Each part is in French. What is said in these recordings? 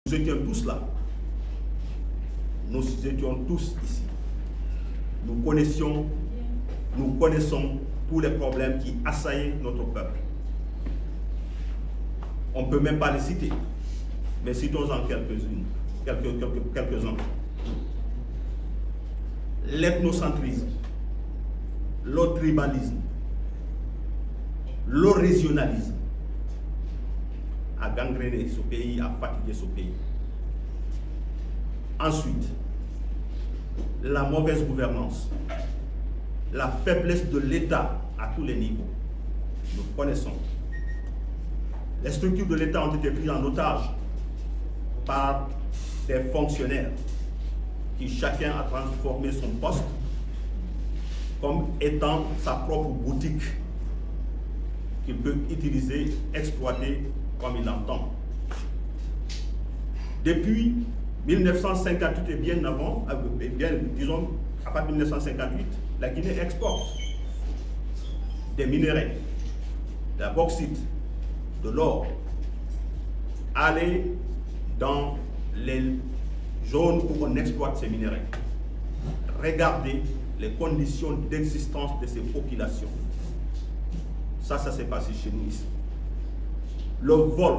Nous étions tous là. Nous étions tous ici. Nous connaissons tous les problèmes qui assaillent notre peuple. On ne peut même pas les citer, mais citons-en quelques-uns. L'ethnocentrisme, le tribalisme, le régionalisme a gangréné ce pays, a fatigué ce pays. Ensuite, la mauvaise gouvernance, la faiblesse de l'État à tous les niveaux. Nous connaissons. Les structures de l'État ont été prises en otage par des fonctionnaires qui chacun a transformé son poste comme étant sa propre boutique qu'il peut utiliser, exploiter comme il l'entend. Depuis 1958 et bien avant, disons à partir de 1958, la Guinée exporte des minéraux, de la bauxite, de l'or. Aller dans les zones où on exploite ces minéraux. Regardez les conditions d'existence de ces populations. Ça s'est passé chez nous ici. Le vol,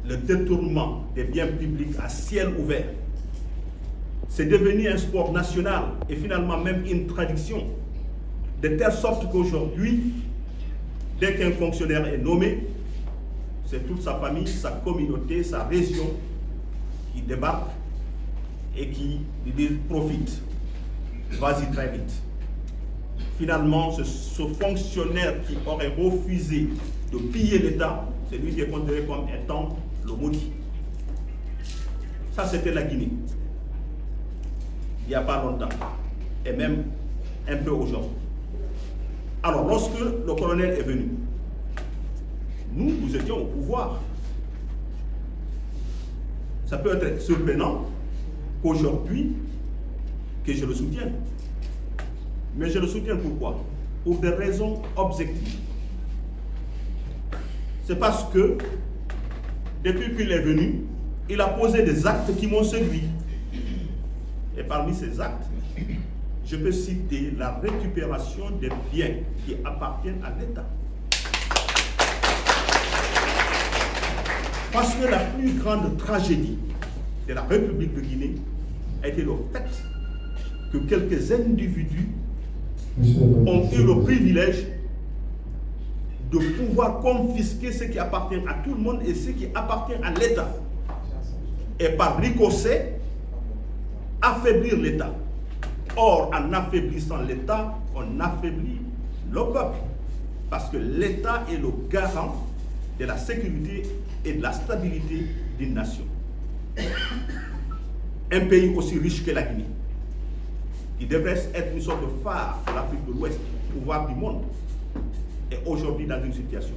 le détournement des biens publics à ciel ouvert, c'est devenu un sport national et finalement même une tradition, de telle sorte qu'aujourd'hui, dès qu'un fonctionnaire est nommé, c'est toute sa famille, sa communauté, sa région qui débarque et qui lui dit profite, vas-y très vite. Finalement, ce fonctionnaire qui aurait refusé de piller l'État, c'est lui qui est considéré comme étant le maudit. Ça, c'était la Guinée. Il n'y a pas longtemps. Et même un peu aujourd'hui. Alors, lorsque le colonel est venu, nous étions au pouvoir. Ça peut être surprenant qu'aujourd'hui, que je le soutienne. Mais je le soutiens pourquoi? Pour des raisons objectives. C'est parce que, depuis qu'il est venu, il a posé des actes qui m'ont séduit. Et parmi ces actes, je peux citer la récupération des biens qui appartiennent à l'État. Parce que la plus grande tragédie de la République de Guinée a été le fait que quelques individus ont eu le privilège de pouvoir confisquer ce qui appartient à tout le monde et ce qui appartient à l'État. Et par ricochet, affaiblir l'État. Or, en affaiblissant l'État, on affaiblit le peuple. Parce que l'État est le garant de la sécurité et de la stabilité d'une nation. Un pays aussi riche que la Guinée, qui devrait être une sorte de phare de l'Afrique de l'Ouest, pouvoir du monde, est aujourd'hui dans une situation.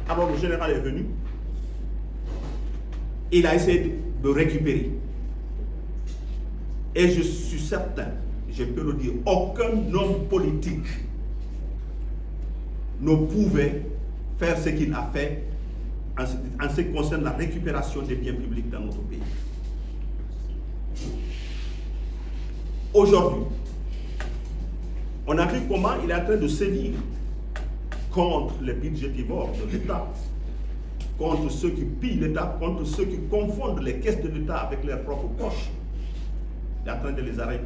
Alors le général est venu, il a essayé de récupérer. Et je suis certain, je peux le dire, aucun homme politique ne pouvait faire ce qu'il a fait en ce qui concerne la récupération des biens publics dans notre pays. Aujourd'hui, on a vu comment il est en train de sévir contre les budgétivores de l'État, contre ceux qui pillent l'État, contre ceux qui confondent les caisses de l'État avec leurs propres poches. Il est en train de les arrêter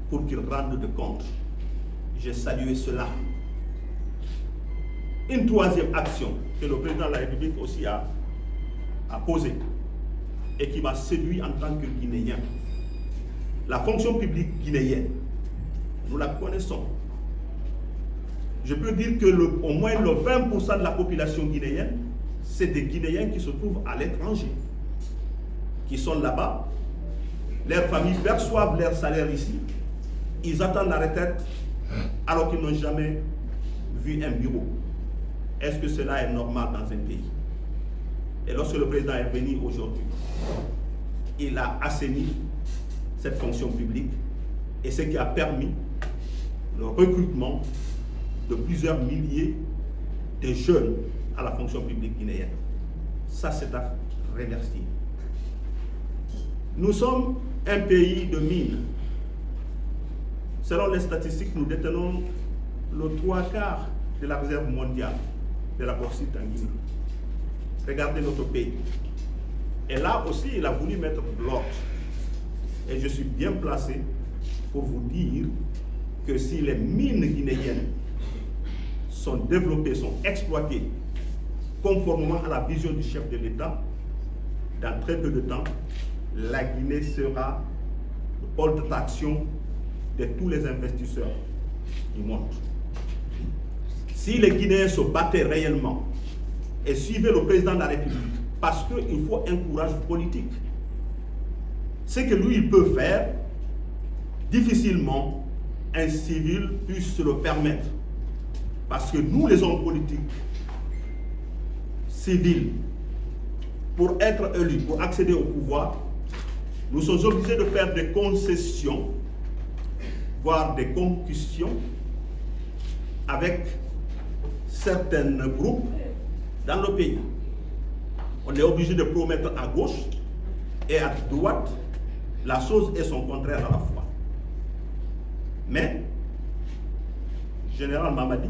pour qu'ils rendent de compte. J'ai salué cela. Une troisième action que le président de la République aussi a posée et qui m'a séduit en tant que Guinéen. La fonction publique guinéenne, nous la connaissons. Je peux dire que au moins le 20% de la population guinéenne, c'est des Guinéens qui se trouvent à l'étranger, qui sont là-bas. Leurs familles perçoivent leur salaire ici. Ils attendent la retraite alors qu'ils n'ont jamais vu un bureau. Est-ce que cela est normal dans un pays? Et lorsque le président est venu aujourd'hui, il a assaini cette fonction publique et ce qui a permis le recrutement de plusieurs milliers de jeunes à la fonction publique guinéenne. Ça, c'est à remercier. Nous sommes un pays de mines. Selon les statistiques, nous détenons le 3/4 de la réserve mondiale de la bauxite en Guinée. Regardez notre pays. Et là aussi, il a voulu mettre de l'ordre. Et je suis bien placé pour vous dire que si les mines guinéennes sont développées, sont exploitées conformément à la vision du chef de l'État, dans très peu de temps, la Guinée sera le pôle d'attraction de tous les investisseurs du monde. Si les Guinéens se battaient réellement et suivaient le président de la République, parce qu'il faut un courage politique, ce que lui il peut faire, difficilement un civil puisse se le permettre. Parce que nous, les hommes politiques, civils, pour être élus, pour accéder au pouvoir, nous sommes obligés de faire des concessions, voire des concussions avec certains groupes dans le pays. On est obligé de promettre à gauche et à droite la chose et son contraire à la fois. Mais, Général Mamadi,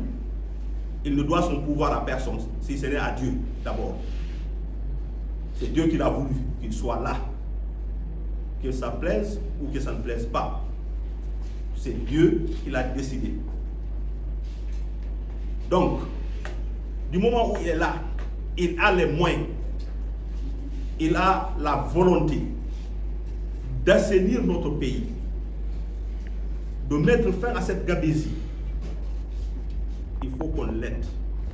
il ne doit son pouvoir à personne, si ce n'est à Dieu d'abord. C'est Dieu qui l'a voulu qu'il soit là. Que ça plaise ou que ça ne plaise pas. C'est Dieu qui l'a décidé. Donc, du moment où il est là, il a les moyens, il a la volonté d'assainir notre pays, de mettre fin à cette gabegie. Il faut qu'on l'aide,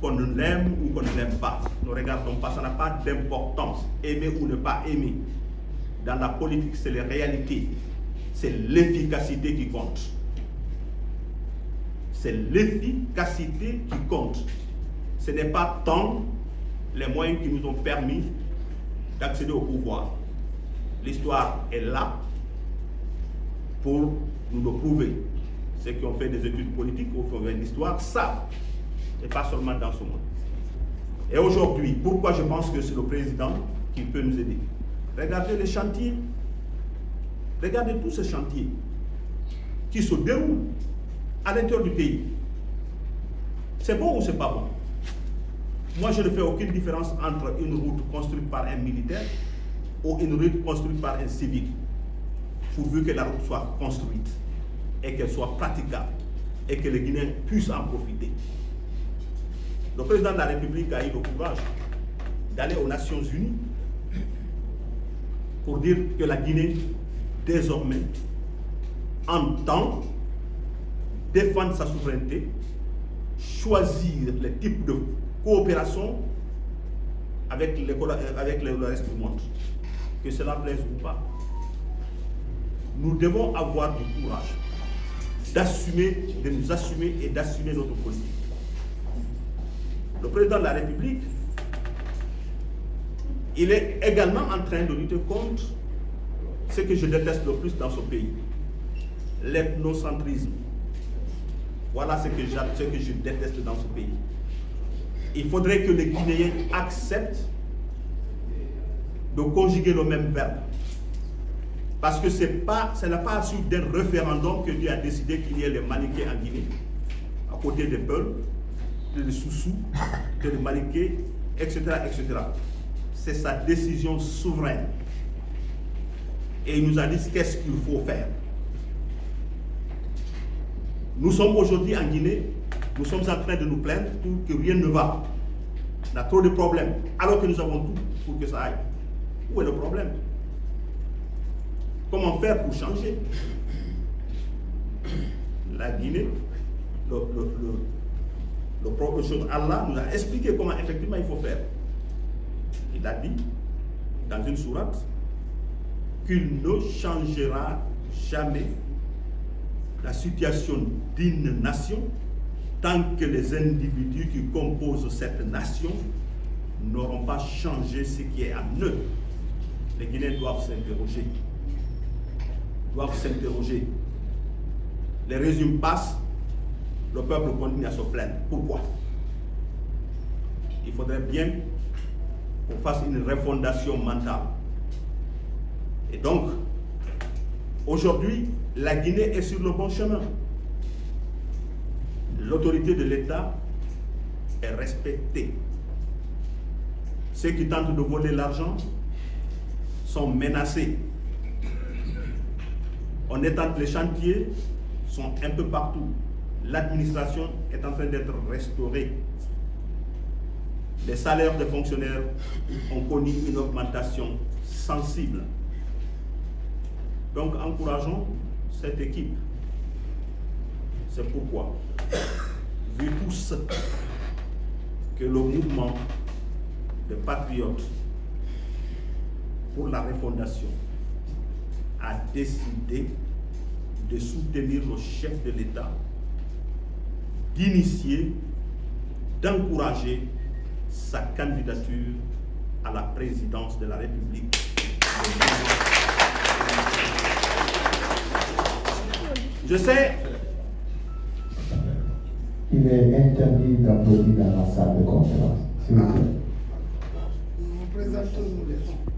qu'on l'aime ou qu'on ne l'aime pas. Ne regardons pas, ça n'a pas d'importance, aimer ou ne pas aimer. Dans la politique, c'est les réalités, c'est l'efficacité qui compte. C'est l'efficacité qui compte. Ce n'est pas tant les moyens qui nous ont permis d'accéder au pouvoir. L'histoire est là pour nous le prouver. Ceux qui ont fait des études politiques ou qui ont fait l'histoire savent, et pas seulement dans ce monde. Et aujourd'hui, pourquoi je pense que c'est le président qui peut nous aider? Regardez les chantiers, regardez tous ces chantiers qui se déroulent à l'intérieur du pays. C'est bon ou c'est pas bon? Moi, je ne fais aucune différence entre une route construite par un militaire ou une route construite par un civil, pourvu que la route soit construite et qu'elle soit praticable et que les Guinéens puissent en profiter. Le président de la République a eu le courage d'aller aux Nations Unies pour dire que la Guinée, désormais, entend défendre sa souveraineté, choisir les types de coopération avec le reste du monde. Que cela plaise ou pas. Nous devons avoir du courage de nous assumer et d'assumer notre politique. Le président de la République, il est également en train de lutter contre ce que je déteste le plus dans ce pays, l'ethnocentrisme. Voilà ce que je déteste dans ce pays. Il faudrait que les Guinéens acceptent de conjuguer le même verbe. Parce que ce n'est pas à suite d'un référendum que Dieu a décidé qu'il y ait les Maliqués en Guinée, à côté des Peuls, des Soussous, des Maliqués, etc., etc. C'est sa décision souveraine. Et il nous a dit qu'est-ce qu'il faut faire. Nous sommes aujourd'hui en Guinée, nous sommes en train de nous plaindre pour que rien ne va. On a trop de problèmes, alors que nous avons tout pour que ça aille. Où est le problème? Comment faire pour changer? La Guinée, le prophète Allah nous a expliqué comment effectivement il faut faire. Il a dit dans une sourate qu'il ne changera jamais la situation d'une nation tant que les individus qui composent cette nation n'auront pas changé ce qui est en eux. Les Guinéens doivent s'interroger. Les régimes passent, le peuple continue à se plaindre. Pourquoi? Il faudrait bien qu'on fasse une refondation mentale. Et donc, aujourd'hui, la Guinée est sur le bon chemin. L'autorité de l'État est respectée. Ceux qui tentent de voler l'argent sont menacés. On étend les chantiers, sont un peu partout. L'administration est en train d'être restaurée. Les salaires des fonctionnaires ont connu une augmentation sensible. Donc, encourageons cette équipe. C'est pourquoi, vu tout ce que le mouvement des patriotes pour la refondation a décidé de soutenir le chef de l'État, d'initier, d'encourager sa candidature à la présidence de la République. Je sais. Il est interdit d'applaudir dans la salle de conférence. S'il vous plaît. Nous présentons les fonds.